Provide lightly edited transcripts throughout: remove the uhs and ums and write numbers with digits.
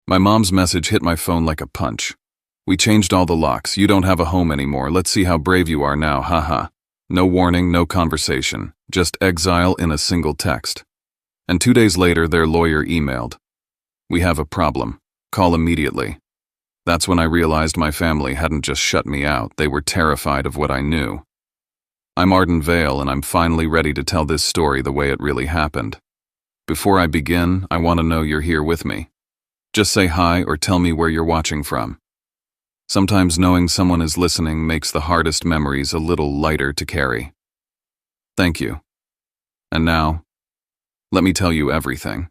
My mom's message hit my phone like a punch. We changed all the locks. You don't have a home anymore. Let's see how brave you are now, haha. No warning, no conversation. Just exile in a single text. And 2 days later, their lawyer emailed. We have a problem. Call immediately. That's when I realized my family hadn't just shut me out. They were terrified of what I knew. I'm Arden Vale, and I'm finally ready to tell this story the way it really happened. Before I begin, I want to know you're here with me. Just say hi or tell me where you're watching from. Sometimes knowing someone is listening makes the hardest memories a little lighter to carry. Thank you. And now, let me tell you everything.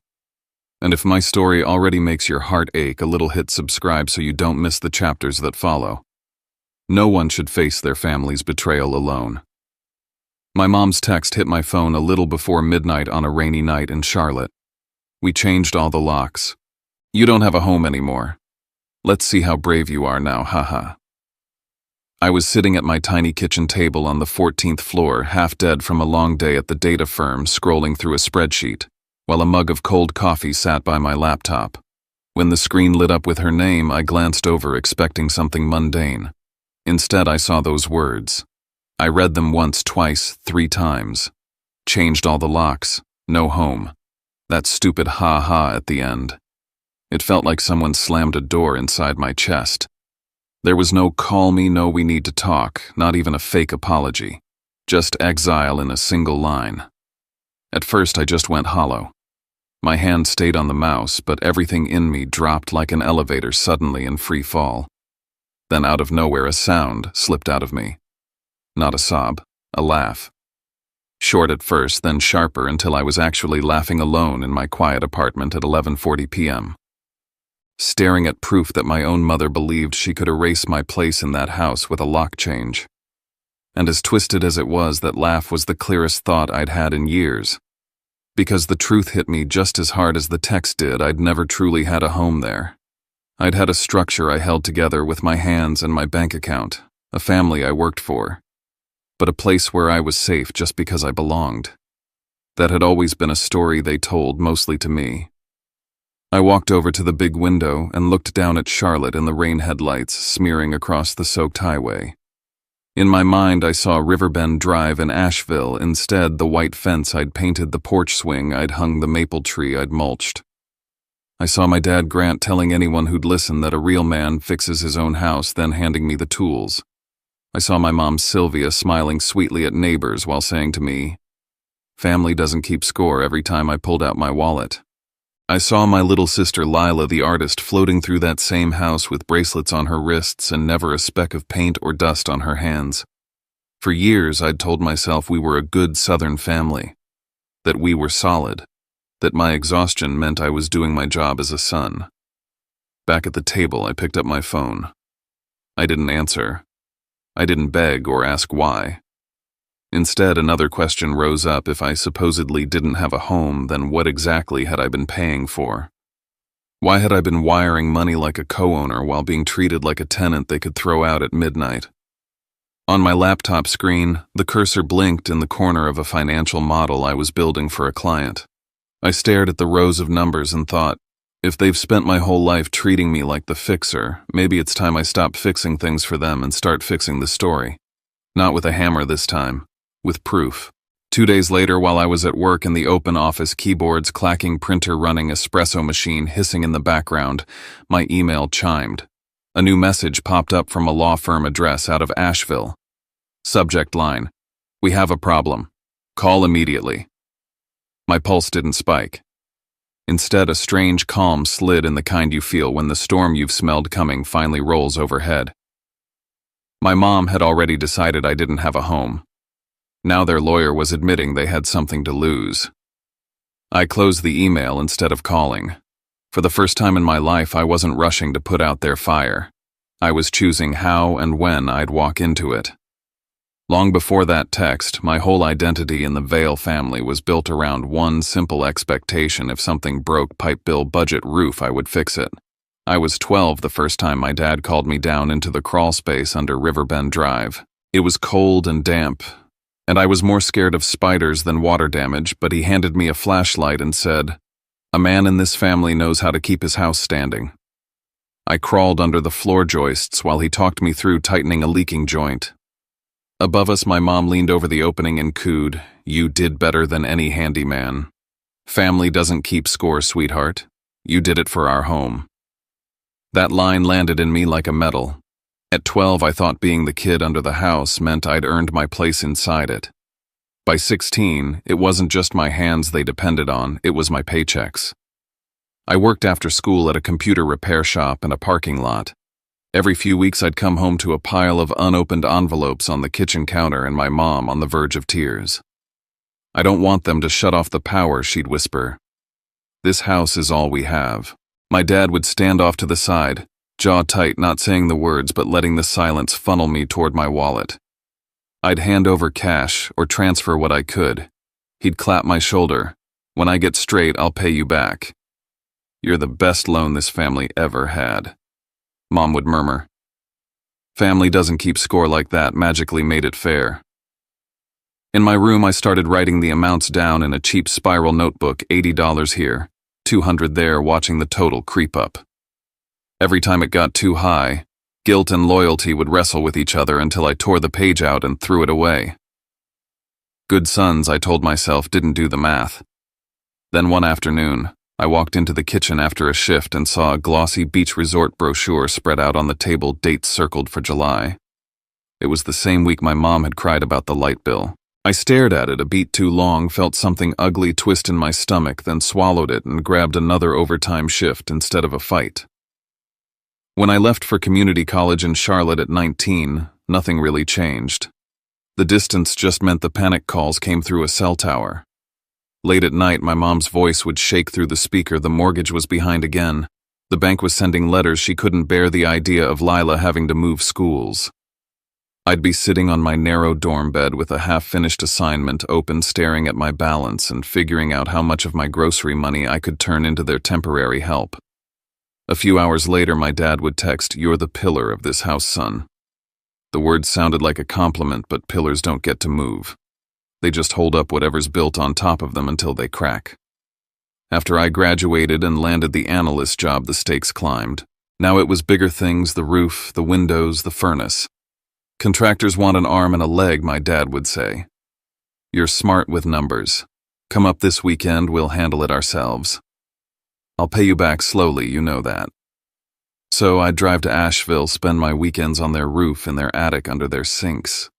And if my story already makes your heart ache, a little hit subscribe so you don't miss the chapters that follow. No one should face their family's betrayal alone. My mom's text hit my phone a little before midnight on a rainy night in Charlotte. We changed all the locks. You don't have a home anymore. Let's see how brave you are now, haha. I was sitting at my tiny kitchen table on the 14th floor, half dead from a long day at the data firm, scrolling through a spreadsheet, while a mug of cold coffee sat by my laptop. When the screen lit up with her name, I glanced over, expecting something mundane. Instead, I saw those words. I read them once, twice, 3 times. Changed all the locks. No home. That stupid ha-ha at the end. It felt like someone slammed a door inside my chest. There was no call me, no we need to talk, not even a fake apology. Just exile in a single line. At first I just went hollow. My hand stayed on the mouse, but everything in me dropped like an elevator suddenly in free fall. Then out of nowhere a sound slipped out of me. Not a sob, a laugh. Short at first, then sharper until I was actually laughing alone in my quiet apartment at 11:40 p.m. Staring at proof that my own mother believed she could erase my place in that house with a lock change. And as twisted as it was, that laugh was the clearest thought I'd had in years. Because the truth hit me just as hard as the text did, I'd never truly had a home there. I'd had a structure I held together with my hands and my bank account, a family I worked for, but a place where I was safe just because I belonged. That had always been a story they told, mostly to me. I walked over to the big window and looked down at Charlotte and the rain headlights smearing across the soaked highway. In my mind, I saw Riverbend Drive in Asheville, instead the white fence I'd painted, the porch swing I'd hung, the maple tree I'd mulched. I saw my dad Grant telling anyone who'd listen that a real man fixes his own house, then handing me the tools. I saw my mom Sylvia smiling sweetly at neighbors while saying to me, "Family doesn't keep score," every time I pulled out my wallet. I saw my little sister Lila, the artist, floating through that same house with bracelets on her wrists and never a speck of paint or dust on her hands. For years, I'd told myself we were a good Southern family, that we were solid, that my exhaustion meant I was doing my job as a son. Back at the table, I picked up my phone. I didn't answer. I didn't beg or ask why. Instead, another question rose up. If I supposedly didn't have a home, then what exactly had I been paying for? Why had I been wiring money like a co-owner while being treated like a tenant they could throw out at midnight? On my laptop screen, the cursor blinked in the corner of a financial model I was building for a client. I stared at the rows of numbers and thought, if they've spent my whole life treating me like the fixer, maybe it's time I stop fixing things for them and start fixing the story. Not with a hammer this time. With proof. 2 days later, while I was at work in the open office, keyboards clacking, printer running, espresso machine hissing in the background, my email chimed. A new message popped up from a law firm address out of Asheville. Subject line: "We have a problem. Call immediately." My pulse didn't spike. Instead, a strange calm slid in the kind you feel when the storm you've smelled coming finally rolls overhead. My mom had already decided I didn't have a home. Now their lawyer was admitting they had something to lose. I closed the email instead of calling. For the first time in my life, I wasn't rushing to put out their fire. I was choosing how and when I'd walk into it. Long before that text, my whole identity in the Vale family was built around one simple expectation: if something broke, pipe, bill, budget, roof, I would fix it. I was 12 the first time my dad called me down into the crawl space under Riverbend Drive. It was cold and damp, and I was more scared of spiders than water damage, but he handed me a flashlight and said, "A man in this family knows how to keep his house standing. I crawled under the floor joists while he talked me through tightening a leaking joint. Above us, my mom leaned over the opening and cooed, "You did better than any handyman. Family doesn't keep score, sweetheart. You did it for our home." That line landed in me like a medal. At 12, I thought being the kid under the house meant I'd earned my place inside it. By 16, it wasn't just my hands they depended on, it was my paychecks. I worked after school at a computer repair shop in a parking lot. Every few weeks I'd come home to a pile of unopened envelopes on the kitchen counter and my mom on the verge of tears. "I don't want them to shut off the power," she'd whisper. "This house is all we have." My dad would stand off to the side, jaw tight, not saying the words but letting the silence funnel me toward my wallet. I'd hand over cash or transfer what I could. He'd clap my shoulder. "When I get straight, I'll pay you back. You're the best loan this family ever had," Mom would murmur. Family doesn't keep score like that magically made it fair. In my room, I started writing the amounts down in a cheap spiral notebook, $80 here, $200 there, watching the total creep up. Every time it got too high, guilt and loyalty would wrestle with each other until I tore the page out and threw it away. Good sons, I told myself, didn't do the math. Then one afternoon, I walked into the kitchen after a shift and saw a glossy beach resort brochure spread out on the table, dates circled for July. It was the same week my mom had cried about the light bill. I stared at it a beat too long, felt something ugly twist in my stomach, then swallowed it and grabbed another overtime shift instead of a fight. When I left for community college in Charlotte at 19, nothing really changed. The distance just meant the panic calls came through a cell tower. Late at night, my mom's voice would shake through the speaker. The mortgage was behind again. The bank was sending letters. She couldn't bear the idea of Lila having to move schools. I'd be sitting on my narrow dorm bed with a half-finished assignment open, staring at my balance and figuring out how much of my grocery money I could turn into their temporary help. A few hours later, my dad would text, "You're the pillar of this house, son." The words sounded like a compliment, but pillars don't get to move. They just hold up whatever's built on top of them until they crack. After I graduated and landed the analyst job, the stakes climbed. Now it was bigger things: the roof, the windows, the furnace. "Contractors want an arm and a leg," my dad would say. "You're smart with numbers. Come up this weekend, we'll handle it ourselves. I'll pay you back slowly, you know that." So I'd drive to Asheville, spend my weekends on their roof, in their attic, under their sinks.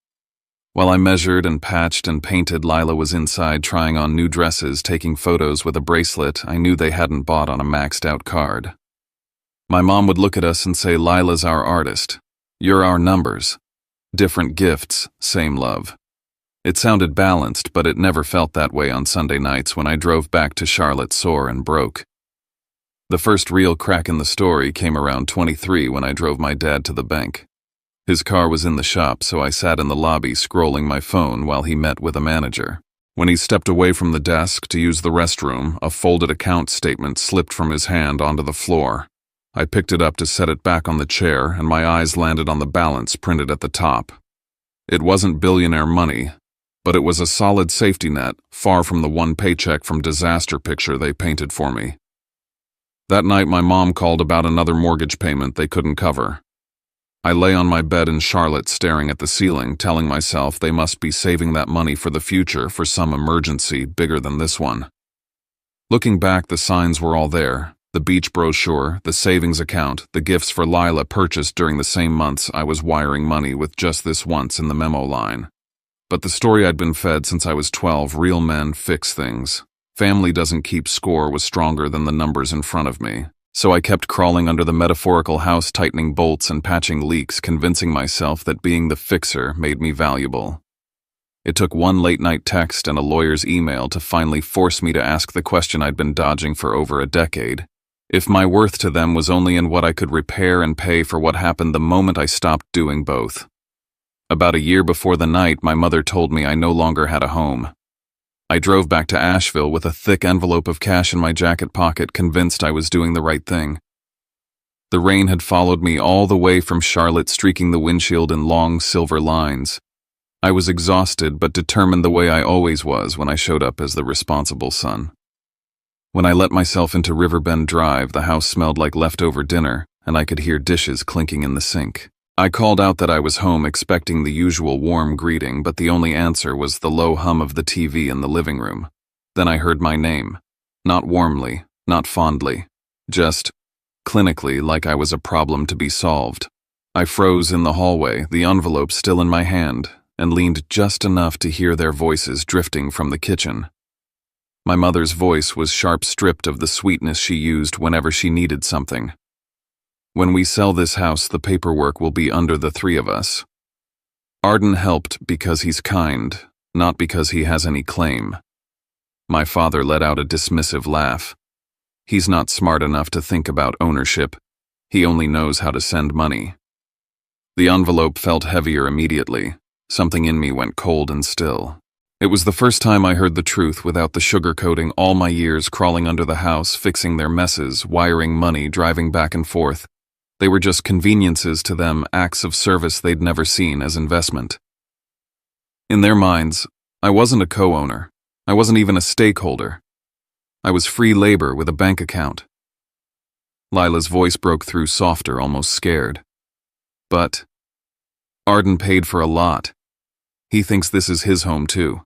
While I measured and patched and painted, Lila was inside trying on new dresses, taking photos with a bracelet I knew they hadn't bought on a maxed-out card. My mom would look at us and say, "Lila's our artist. You're our numbers. Different gifts, same love." It sounded balanced, but it never felt that way on Sunday nights when I drove back to Charlotte sore and broke. The first real crack in the story came around 23 when I drove my dad to the bank. His car was in the shop, so I sat in the lobby scrolling my phone while he met with a manager. When he stepped away from the desk to use the restroom, a folded account statement slipped from his hand onto the floor. I picked it up to set it back on the chair, and my eyes landed on the balance printed at the top. It wasn't billionaire money, but it was a solid safety net, far from the one paycheck from disaster picture they painted for me. That night, my mom called about another mortgage payment they couldn't cover. I lay on my bed in Charlotte staring at the ceiling, telling myself they must be saving that money for the future, for some emergency bigger than this one. Looking back, the signs were all there: the beach brochure, the savings account, the gifts for Lila purchased during the same months I was wiring money, with just this once in the memo line. But the story I'd been fed since I was 12, real men fix things. Family doesn't keep score, was stronger than the numbers in front of me. So I kept crawling under the metaphorical house, tightening bolts and patching leaks, convincing myself that being the fixer made me valuable. It took one late-night text and a lawyer's email to finally force me to ask the question I'd been dodging for over a decade: if my worth to them was only in what I could repair and pay for what happened the moment I stopped doing both. About a year before the night, my mother told me I no longer had a home. I drove back to Asheville with a thick envelope of cash in my jacket pocket, convinced I was doing the right thing. The rain had followed me all the way from Charlotte, streaking the windshield in long silver lines. I was exhausted, but determined, the way I always was when I showed up as the responsible son. When I let myself into Riverbend Drive, the house smelled like leftover dinner, and I could hear dishes clinking in the sink. I called out that I was home expecting the usual warm greeting, but the only answer was the low hum of the TV in the living room. Then I heard my name. Not warmly, not fondly. Just clinically, like I was a problem to be solved. I froze in the hallway, the envelope still in my hand, and leaned just enough to hear their voices drifting from the kitchen. My mother's voice was sharp, stripped of the sweetness she used whenever she needed something. When we sell this house, the paperwork will be under the three of us. Arden helped because he's kind, not because he has any claim. My father let out a dismissive laugh. He's not smart enough to think about ownership. He only knows how to send money. The envelope felt heavier immediately. Something in me went cold and still. It was the first time I heard the truth without the sugarcoating. All my years crawling under the house, fixing their messes, wiring money, driving back and forth. They were just conveniences to them, acts of service they'd never seen as investment. In their minds, I wasn't a co-owner. I wasn't even a stakeholder. I was free labor with a bank account. Lila's voice broke through softer, almost scared. But Arden paid for a lot. He thinks this is his home too.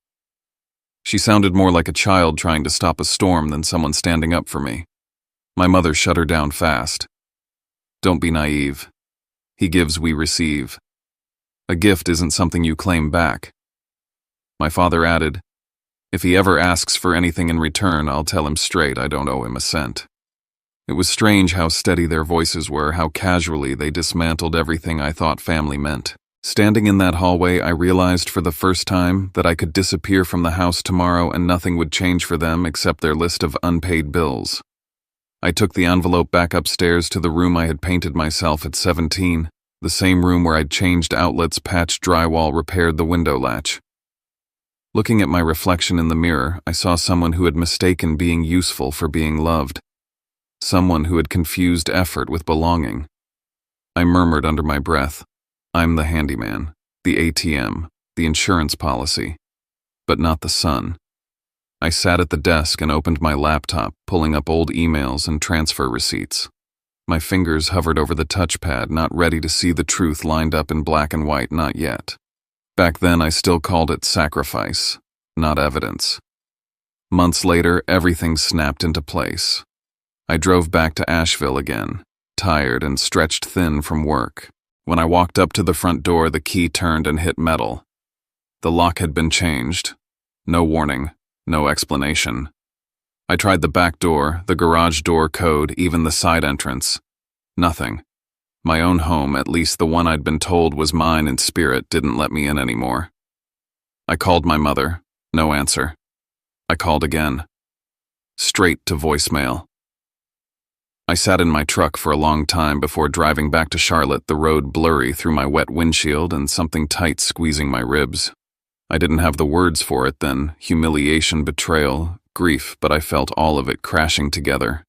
She sounded more like a child trying to stop a storm than someone standing up for me. My mother shut her down fast. Don't be naive. He gives, we receive. A gift isn't something you claim back. My father added, if he ever asks for anything in return, I'll tell him straight I don't owe him a cent. It was strange how steady their voices were, how casually they dismantled everything I thought family meant. Standing in that hallway, I realized for the first time that I could disappear from the house tomorrow and nothing would change for them except their list of unpaid bills. I took the envelope back upstairs to the room I had painted myself at 17, the same room where I'd changed outlets, patched drywall, repaired the window latch. Looking at my reflection in the mirror, I saw someone who had mistaken being useful for being loved. Someone who had confused effort with belonging. I murmured under my breath, I'm the handyman, the ATM, the insurance policy, but not the son. I sat at the desk and opened my laptop, pulling up old emails and transfer receipts. My fingers hovered over the touchpad, not ready to see the truth lined up in black and white, not yet. Back then, I still called it sacrifice, not evidence. Months later, everything snapped into place. I drove back to Asheville again, tired and stretched thin from work. When I walked up to the front door, the key turned and hit metal. The lock had been changed. No warning, no explanation. I tried the back door, the garage door code, even the side entrance. Nothing. My own home, at least the one I'd been told was mine in spirit, didn't let me in anymore. I called my mother. No answer. I called again. Straight to voicemail. I sat in my truck for a long time before driving back to Charlotte, the road blurry through my wet windshield and something tight squeezing my ribs. I didn't have the words for it then, humiliation, betrayal, grief, but I felt all of it crashing together.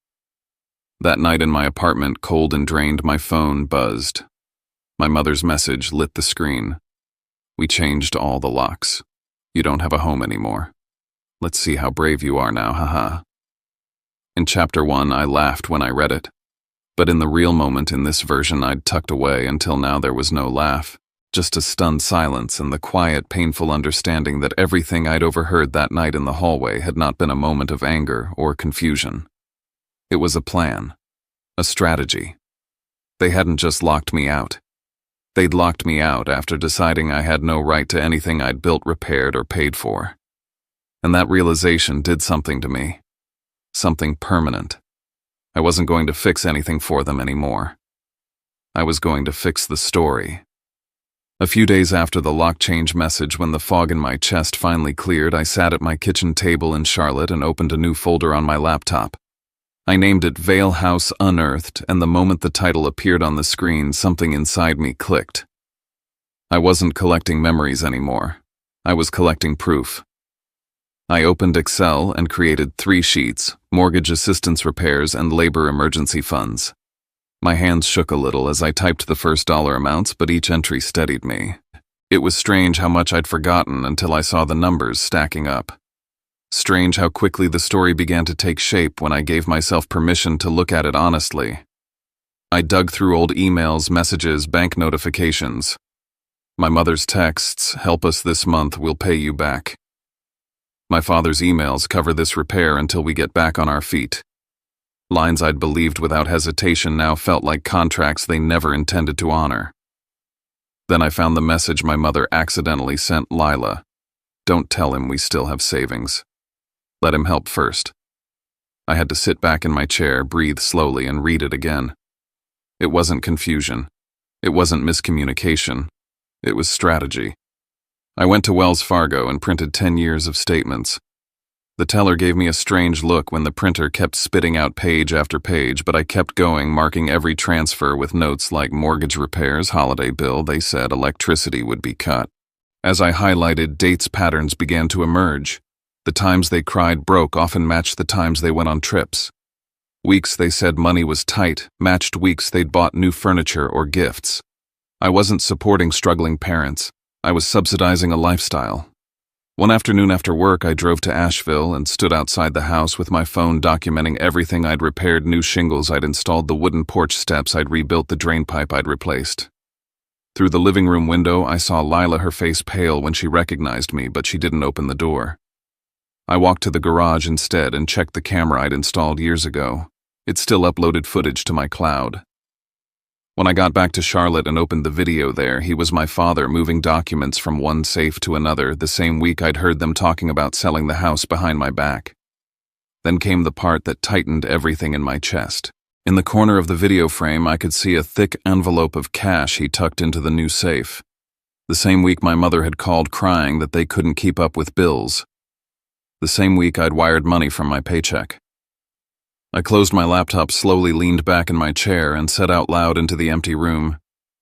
That night in my apartment, cold and drained, my phone buzzed. My mother's message lit the screen. We changed all the locks. You don't have a home anymore. Let's see how brave you are now, haha. In Chapter 1, I laughed when I read it. But in the real moment in this version, I'd tucked away until now there was no laugh. Just a stunned silence and the quiet, painful understanding that everything I'd overheard that night in the hallway had not been a moment of anger or confusion. It was a plan, a strategy. They hadn't just locked me out. They'd locked me out after deciding I had no right to anything I'd built, repaired, or paid for. And that realization did something to me. Something permanent. I wasn't going to fix anything for them anymore. I was going to fix the story. A few days after the lock change message, when the fog in my chest finally cleared, I sat at my kitchen table in Charlotte and opened a new folder on my laptop. I named it Vale House Unearthed, and the moment the title appeared on the screen, something inside me clicked. I wasn't collecting memories anymore. I was collecting proof. I opened Excel and created 3 sheets: mortgage assistance repairs and labor emergency funds. My hands shook a little as I typed the first dollar amounts, but each entry steadied me. It was strange how much I'd forgotten until I saw the numbers stacking up. Strange how quickly the story began to take shape when I gave myself permission to look at it honestly. I dug through old emails, messages, bank notifications. My mother's texts, "Help us this month, we'll pay you back." My father's emails, "Cover this repair until we get back on our feet." Lines I'd believed without hesitation now felt like contracts they never intended to honor. Then I found the message my mother accidentally sent Lila. "Don't tell him we still have savings. Let him help first." I had to sit back in my chair, breathe slowly, and read it again. It wasn't confusion. It wasn't miscommunication. It was strategy. I went to Wells Fargo and printed 10 years of statements. The teller gave me a strange look when the printer kept spitting out page after page, but I kept going, marking every transfer with notes like mortgage repairs, holiday bill. They said electricity would be cut. As I highlighted, dates patterns began to emerge. The times they cried broke often matched the times they went on trips. Weeks they said money was tight matched weeks they'd bought new furniture or gifts. I wasn't supporting struggling parents. I was subsidizing a lifestyle. One afternoon after work, I drove to Asheville and stood outside the house with my phone documenting everything I'd repaired: new shingles I'd installed, the wooden porch steps I'd rebuilt, the drain pipe I'd replaced. Through the living room window, I saw Lila, her face pale when she recognized me, but she didn't open the door. I walked to the garage instead and checked the camera I'd installed years ago. It still uploaded footage to my cloud. When I got back to Charlotte and opened the video there, he was my father moving documents from one safe to another the same week I'd heard them talking about selling the house behind my back. Then came the part that tightened everything in my chest. In the corner of the video frame, I could see a thick envelope of cash he tucked into the new safe. The same week my mother had called crying that they couldn't keep up with bills. The same week I'd wired money from my paycheck. I closed my laptop, slowly leaned back in my chair, and said out loud into the empty room,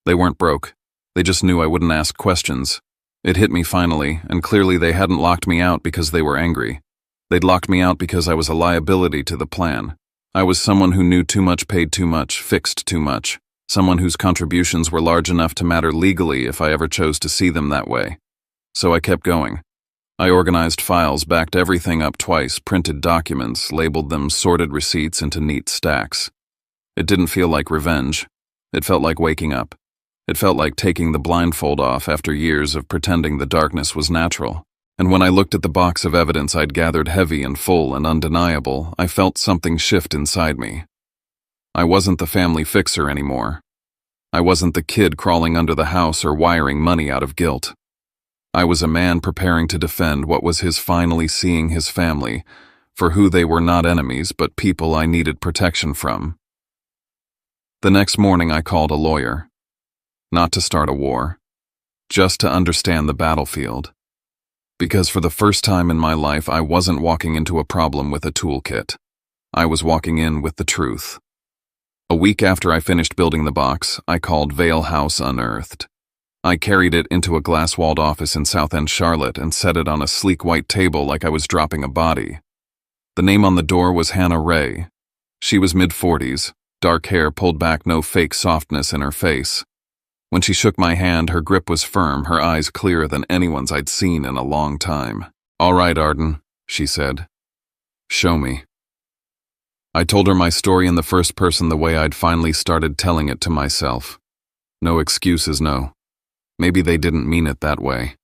"They weren't broke. They just knew I wouldn't ask questions." It hit me finally, and clearly they hadn't locked me out because they were angry. They'd locked me out because I was a liability to the plan. I was someone who knew too much, paid too much, fixed too much. Someone whose contributions were large enough to matter legally if I ever chose to see them that way. So I kept going. I organized files, backed everything up twice, printed documents, labeled them, sorted receipts into neat stacks. It didn't feel like revenge. It felt like waking up. It felt like taking the blindfold off after years of pretending the darkness was natural. And when I looked at the box of evidence I'd gathered, heavy and full and undeniable, I felt something shift inside me. I wasn't the family fixer anymore. I wasn't the kid crawling under the house or wiring money out of guilt. I was a man preparing to defend what was his, finally seeing his family for who they were, not enemies, but people I needed protection from. The next morning I called a lawyer. Not to start a war, just to understand the battlefield. Because for the first time in my life, I wasn't walking into a problem with a toolkit. I was walking in with the truth. A week after I finished building the box, I called Vale House Unearthed. I carried it into a glass-walled office in South End Charlotte and set it on a sleek white table like I was dropping a body. The name on the door was Hannah Ray. She was mid-40s, dark hair pulled back, no fake softness in her face. When she shook my hand, her grip was firm, her eyes clearer than anyone's I'd seen in a long time. "All right, Arden," she said. "Show me." I told her my story in the first person, the way I'd finally started telling it to myself. No excuses, no. Maybe they didn't mean it that way.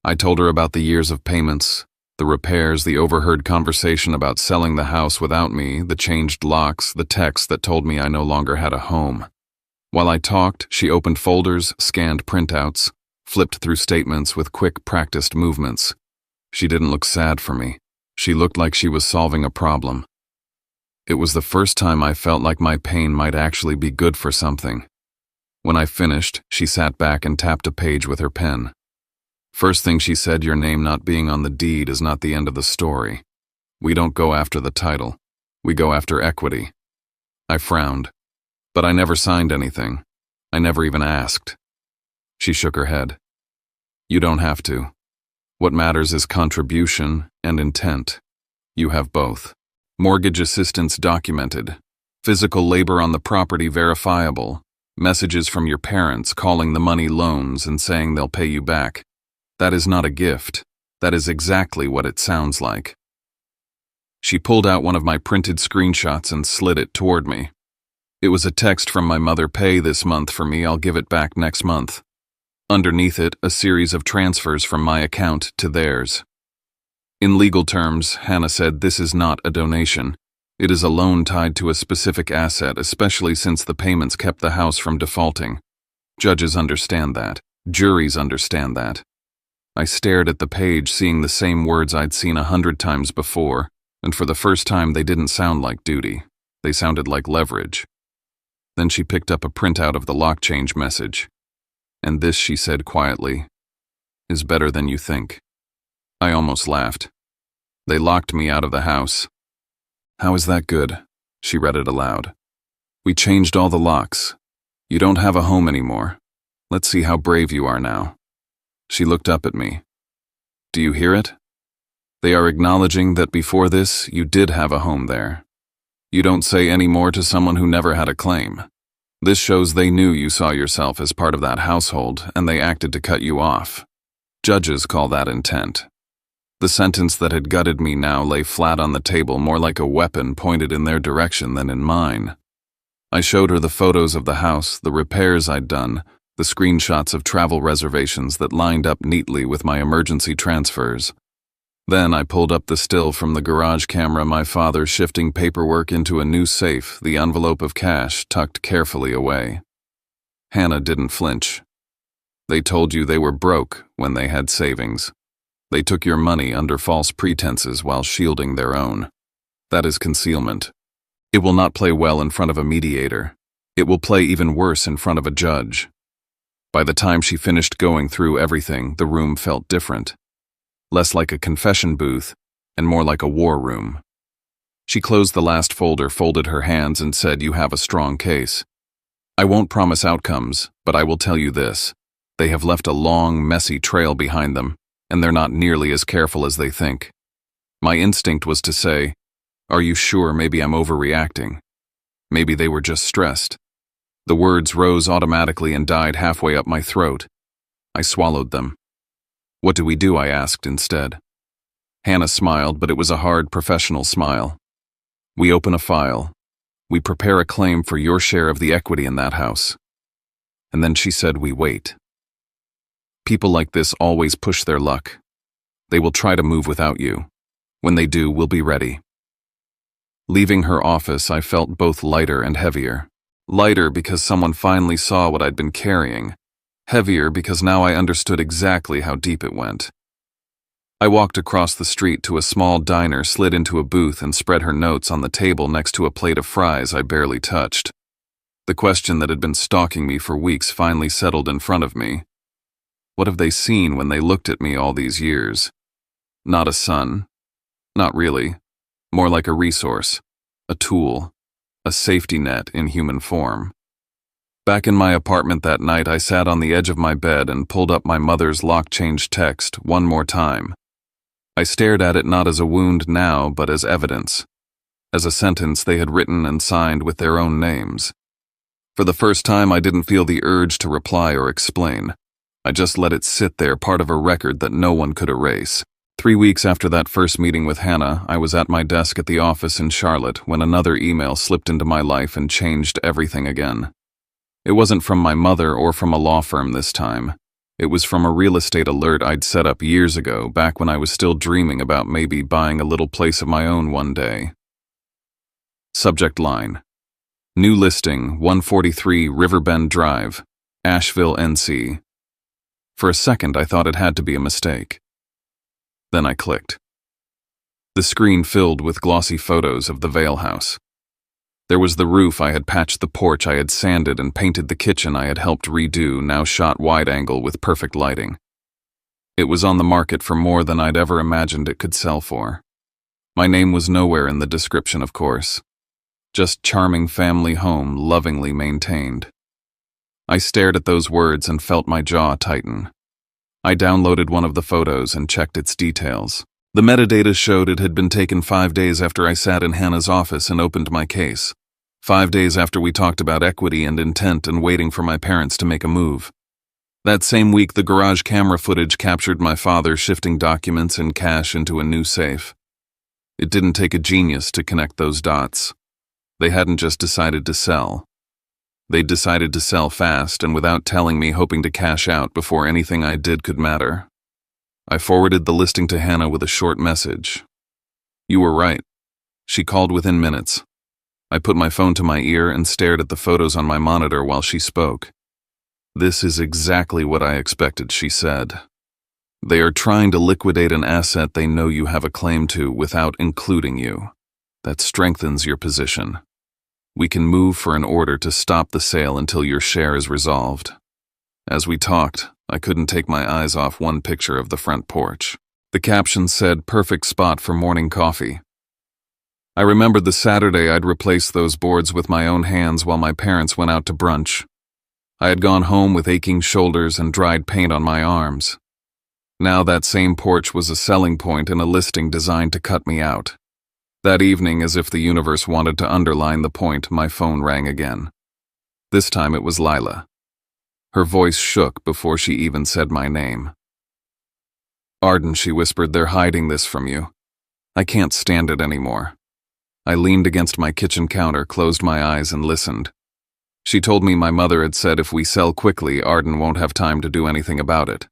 I told her about the years of payments, the repairs, the overheard conversation about selling the house without me, the changed locks, the text that told me I no longer had a home. While I talked, she opened folders, scanned printouts, flipped through statements with quick, practiced movements. She didn't look sad for me. She looked like she was solving a problem. It was the first time I felt like my pain might actually be good for something. When I finished, she sat back and tapped a page with her pen. First thing she said, "Your name not being on the deed is not the end of the story. We don't go after the title. We go after equity." I frowned. But I never signed anything. I never even asked. She shook her head. "You don't have to. What matters is contribution and intent. You have both. Mortgage assistance documented. Physical labor on the property verifiable. Messages from your parents calling the money loans and saying they'll pay you back. That is not a gift. That is exactly what it sounds like." She pulled out one of my printed screenshots and slid it toward me. It was a text from my mother: "Pay this month for me, I'll give it back next month." Underneath it, a series of transfers from my account to theirs. In legal terms, Hannah said this is not a donation. It is a loan tied to a specific asset, especially since the payments kept the house from defaulting. Judges understand that. Juries understand that. I stared at the page, seeing the same words I'd seen 100 times before, and for the first time they didn't sound like duty. They sounded like leverage. Then she picked up a printout of the lock change message. "And this," she said quietly, "is better than you think." I almost laughed. "They locked me out of the house." "How is that good?" She read it aloud. "We changed all the locks. You don't have a home anymore. Let's see how brave you are now." She looked up at me. "Do you hear it? They are acknowledging that before this, you did have a home there. You don't say any more to someone who never had a claim. This shows they knew you saw yourself as part of that household, and they acted to cut you off. Judges call that intent." The sentence that had gutted me now lay flat on the table, more like a weapon pointed in their direction than in mine. I showed her the photos of the house, the repairs I'd done, the screenshots of travel reservations that lined up neatly with my emergency transfers. Then I pulled up the still from the garage camera, my father shifting paperwork into a new safe, the envelope of cash tucked carefully away. Hannah didn't flinch. "They told you they were broke when they had savings. They took your money under false pretenses while shielding their own. That is concealment. It will not play well in front of a mediator. It will play even worse in front of a judge." By the time she finished going through everything, the room felt different. Less like a confession booth, and more like a war room. She closed the last folder, folded her hands, and said, "You have a strong case. I won't promise outcomes, but I will tell you this. They have left a long, messy trail behind them, and they're not nearly as careful as they think." My instinct was to say, "Are you sure? Maybe I'm overreacting. Maybe they were just stressed." The words rose automatically and died halfway up my throat. I swallowed them. "What do we do?" I asked instead. Hannah smiled, but it was a hard, professional smile. "We open a file. We prepare a claim for your share of the equity in that house." And then she said, "We wait." People like this always push their luck. They will try to move without you. When they do, we'll be ready. Leaving her office, I felt both lighter and heavier. Lighter because someone finally saw what I'd been carrying. Heavier because now I understood exactly how deep it went. I walked across the street to a small diner, slid into a booth, and spread her notes on the table next to a plate of fries I barely touched. The question that had been stalking me for weeks finally settled in front of me. What have they seen when they looked at me all these years? Not a son. Not really. More like a resource, a tool, a safety net in human form. Back in my apartment that night, I sat on the edge of my bed and pulled up my mother's lock-change text one more time. I stared at it not as a wound now, but as evidence. As a sentence they had written and signed with their own names. For the first time, I didn't feel the urge to reply or explain. I just let it sit there, part of a record that no one could erase. 3 weeks after that first meeting with Hannah, I was at my desk at the office in Charlotte when another email slipped into my life and changed everything again. It wasn't from my mother or from a law firm this time. It was from a real estate alert I'd set up years ago, back when I was still dreaming about maybe buying a little place of my own one day. Subject line: New listing, 143 Riverbend Drive, Asheville, NC. For a second, I thought it had to be a mistake. Then I clicked. The screen filled with glossy photos of the Vale House. There was the roof I had patched, the porch I had sanded, and painted the kitchen I had helped redo, now shot wide-angle with perfect lighting. It was on the market for more than I'd ever imagined it could sell for. My name was nowhere in the description, of course. Just charming family home, lovingly maintained. I stared at those words and felt my jaw tighten. I downloaded one of the photos and checked its details. The metadata showed it had been taken 5 days after I sat in Hannah's office and opened my case. 5 days after we talked about equity and intent and waiting for my parents to make a move. That same week, the garage camera footage captured my father shifting documents and cash into a new safe. It didn't take a genius to connect those dots. They hadn't just decided to sell. They'd decided to sell fast and without telling me, hoping to cash out before anything I did could matter. I forwarded the listing to Hannah with a short message. You were right. She called within minutes. I put my phone to my ear and stared at the photos on my monitor while she spoke. This is exactly what I expected, she said. They are trying to liquidate an asset they know you have a claim to without including you. That strengthens your position. We can move for an order to stop the sale until your share is resolved. As we talked, I couldn't take my eyes off one picture of the front porch. The caption said, "Perfect spot for morning coffee." I remembered the Saturday I'd replaced those boards with my own hands while my parents went out to brunch. I had gone home with aching shoulders and dried paint on my arms. Now that same porch was a selling point in a listing designed to cut me out. That evening, as if the universe wanted to underline the point, my phone rang again. This time it was Lila. Her voice shook before she even said my name. "Arden," she whispered, "they're hiding this from you. I can't stand it anymore." I leaned against my kitchen counter, closed my eyes, and listened. She told me my mother had said if we sell quickly, Arden won't have time to do anything about it.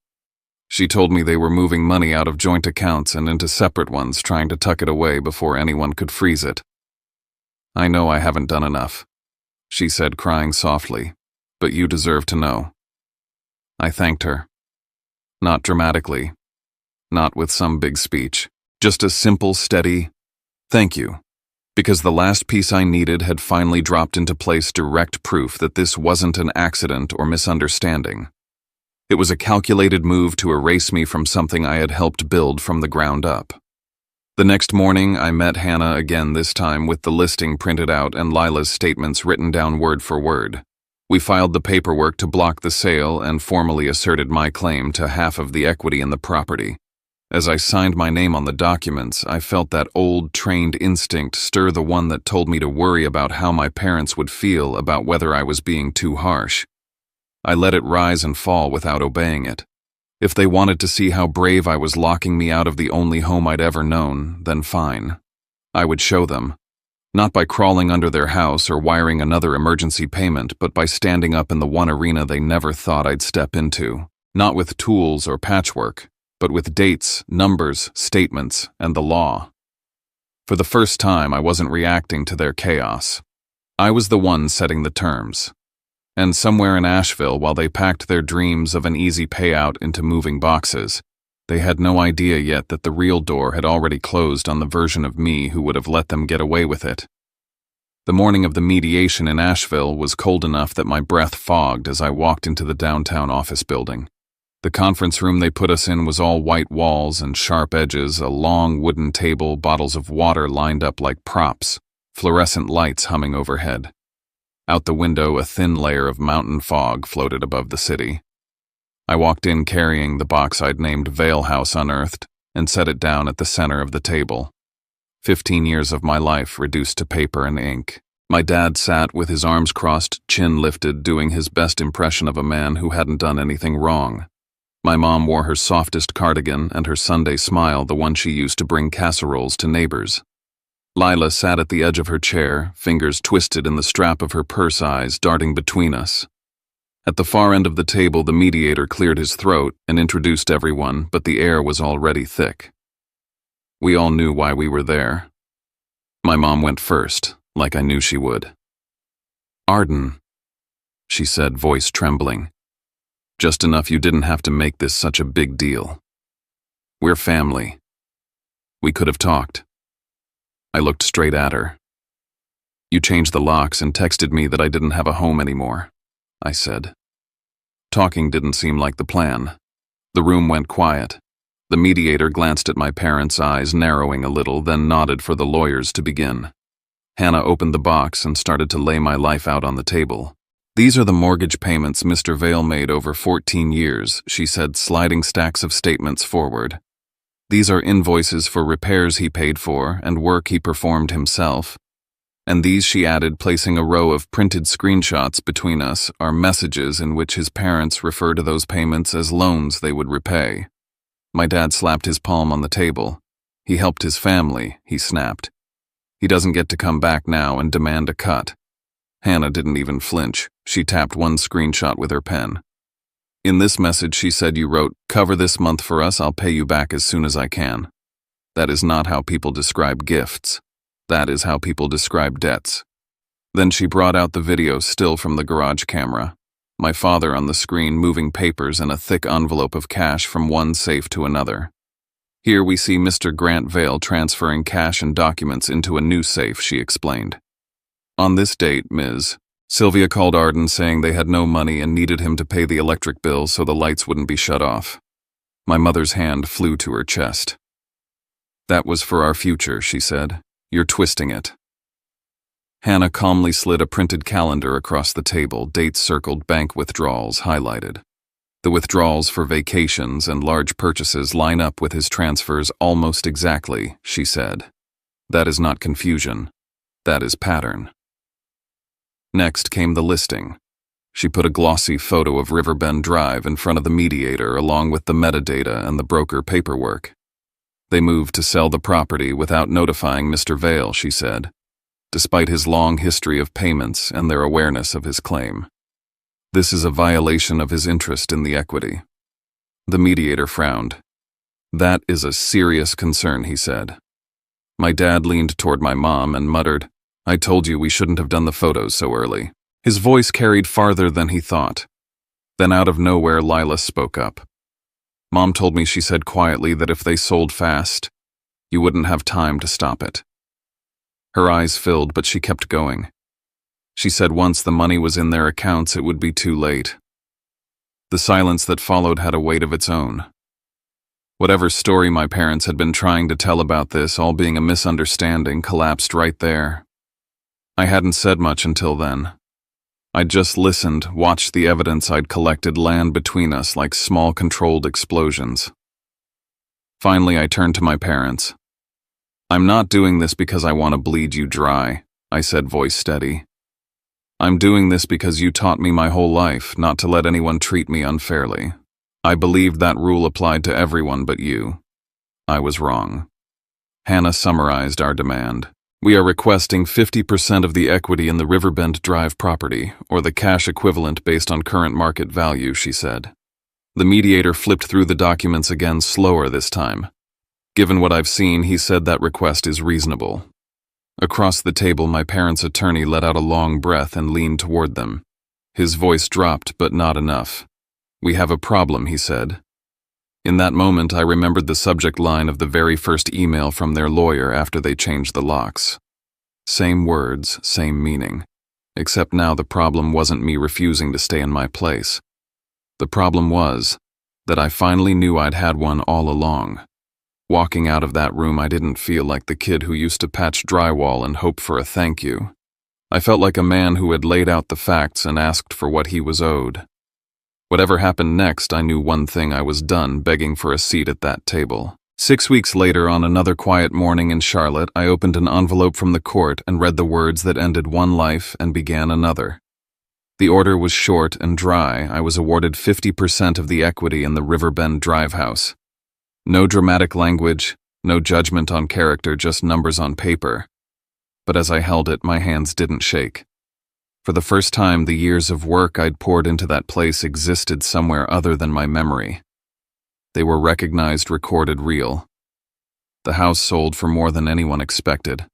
She told me they were moving money out of joint accounts and into separate ones, trying to tuck it away before anyone could freeze it. "I know I haven't done enough," she said, crying softly, "but you deserve to know." I thanked her. Not dramatically, not with some big speech, just a simple, steady thank you, because the last piece I needed had finally dropped into place, direct proof that this wasn't an accident or misunderstanding. It was a calculated move to erase me from something I had helped build from the ground up. The next morning, I met Hannah again, this time with the listing printed out and Lila's statements written down word for word. We filed the paperwork to block the sale and formally asserted my claim to half of the equity in the property. As I signed my name on the documents, I felt that old, trained instinct stir, the one that told me to worry about how my parents would feel about whether I was being too harsh. I let it rise and fall without obeying it. If they wanted to see how brave I was locking me out of the only home I'd ever known, then fine. I would show them. Not by crawling under their house or wiring another emergency payment, but by standing up in the one arena they never thought I'd step into. Not with tools or patchwork, but with dates, numbers, statements, and the law. For the first time, I wasn't reacting to their chaos. I was the one setting the terms. And somewhere in Asheville, while they packed their dreams of an easy payout into moving boxes, they had no idea yet that the real door had already closed on the version of me who would have let them get away with it. The morning of the mediation in Asheville was cold enough that my breath fogged as I walked into the downtown office building. The conference room they put us in was all white walls and sharp edges, a long wooden table, bottles of water lined up like props, fluorescent lights humming overhead. Out the window, a thin layer of mountain fog floated above the city. I walked in carrying the box I'd named Vale House Unearthed and set it down at the center of the table. 15 years of my life reduced to paper and ink. My dad sat with his arms crossed, chin lifted, doing his best impression of a man who hadn't done anything wrong. My mom wore her softest cardigan and her Sunday smile, the one she used to bring casseroles to neighbors. Lila sat at the edge of her chair, fingers twisted in the strap of her purse, eyes darting between us. At the far end of the table, the mediator cleared his throat and introduced everyone, but the air was already thick. We all knew why we were there. My mom went first, like I knew she would. "Arden," she said, voice trembling. "Just enough you didn't have to make this such a big deal. We're family. We could have talked." I looked straight at her. "You changed the locks and texted me that I didn't have a home anymore," I said. Talking didn't seem like the plan. The room went quiet. The mediator glanced at my parents', eyes narrowing a little, then nodded for the lawyers to begin. Hannah opened the box and started to lay my life out on the table. "These are the mortgage payments Mr. Vale made over 14 years, she said, sliding stacks of statements forward. "These are invoices for repairs he paid for and work he performed himself. And these," she added, placing a row of printed screenshots between us, "are messages in which his parents refer to those payments as loans they would repay." My dad slapped his palm on the table. "He helped his family," he snapped. "He doesn't get to come back now and demand a cut. Hannah didn't even flinch. She tapped one screenshot with her pen. In this message, she said you wrote, "Cover this month for us, I'll pay you back as soon as I can." That is not how people describe gifts. That is how people describe debts. Then she brought out the video still from the garage camera. My father on the screen moving papers and a thick envelope of cash from one safe to another. Here we see Mr. Grant Vale transferring cash and documents into a new safe, she explained. On this date, Ms. Sylvia called Arden saying they had no money and needed him to pay the electric bill so the lights wouldn't be shut off. My mother's hand flew to her chest. That was for our future, she said. You're twisting it. Hannah calmly slid a printed calendar across the table, dates circled, bank withdrawals highlighted. The withdrawals for vacations and large purchases line up with his transfers almost exactly, she said. That is not confusion. That is pattern. Next came the listing. She put a glossy photo of Riverbend Drive in front of the mediator along with the metadata and the broker paperwork. They moved to sell the property without notifying Mr. Vale, she said, despite his long history of payments and their awareness of his claim. This is a violation of his interest in the equity. The mediator frowned. That is a serious concern, he said. My dad leaned toward my mom and muttered, I told you we shouldn't have done the photos so early. His voice carried farther than he thought. Then out of nowhere, Lila spoke up. Mom told me, she said quietly, that if they sold fast, you wouldn't have time to stop it. Her eyes filled, but she kept going. She said once the money was in their accounts, it would be too late. The silence that followed had a weight of its own. Whatever story my parents had been trying to tell about this all being a misunderstanding collapsed right there. I hadn't said much until then. I'd just listened, watched the evidence I'd collected land between us like small controlled explosions. Finally, I turned to my parents. I'm not doing this because I want to bleed you dry, I said, voice steady. I'm doing this because you taught me my whole life not to let anyone treat me unfairly. I believed that rule applied to everyone but you. I was wrong. Hannah summarized our demand. We are requesting 50% of the equity in the Riverbend Drive property, or the cash equivalent based on current market value, she said. The mediator flipped through the documents again, slower this time. Given what I've seen, he said that request is reasonable. Across the table, my parents' attorney let out a long breath and leaned toward them. His voice dropped, but not enough. We have a problem, he said. In that moment, I remembered the subject line of the very first email from their lawyer after they changed the locks. Same words, same meaning. Except now the problem wasn't me refusing to stay in my place. The problem was that I finally knew I'd had one all along. Walking out of that room, I didn't feel like the kid who used to patch drywall and hope for a thank you. I felt like a man who had laid out the facts and asked for what he was owed. Whatever happened next, I knew one thing: I was done begging for a seat at that table. 6 weeks later, on another quiet morning in Charlotte, I opened an envelope from the court and read the words that ended one life and began another. The order was short and dry. I was awarded 50% of the equity in the Riverbend Drive house. No dramatic language, no judgment on character, just numbers on paper. But as I held it, my hands didn't shake. For the first time, the years of work I'd poured into that place existed somewhere other than my memory. They were recognized, recorded, real. The house sold for more than anyone expected.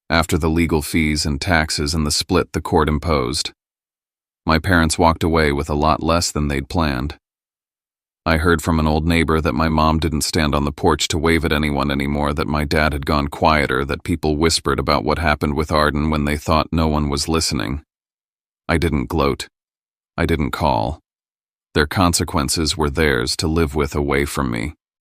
After the legal fees and taxes and the split the court imposed, my parents walked away with a lot less than they'd planned. I heard from an old neighbor that my mom didn't stand on the porch to wave at anyone anymore, that my dad had gone quieter, that people whispered about what happened with Arden when they thought no one was listening. I didn't gloat. I didn't call. Their consequences were theirs to live with away from me.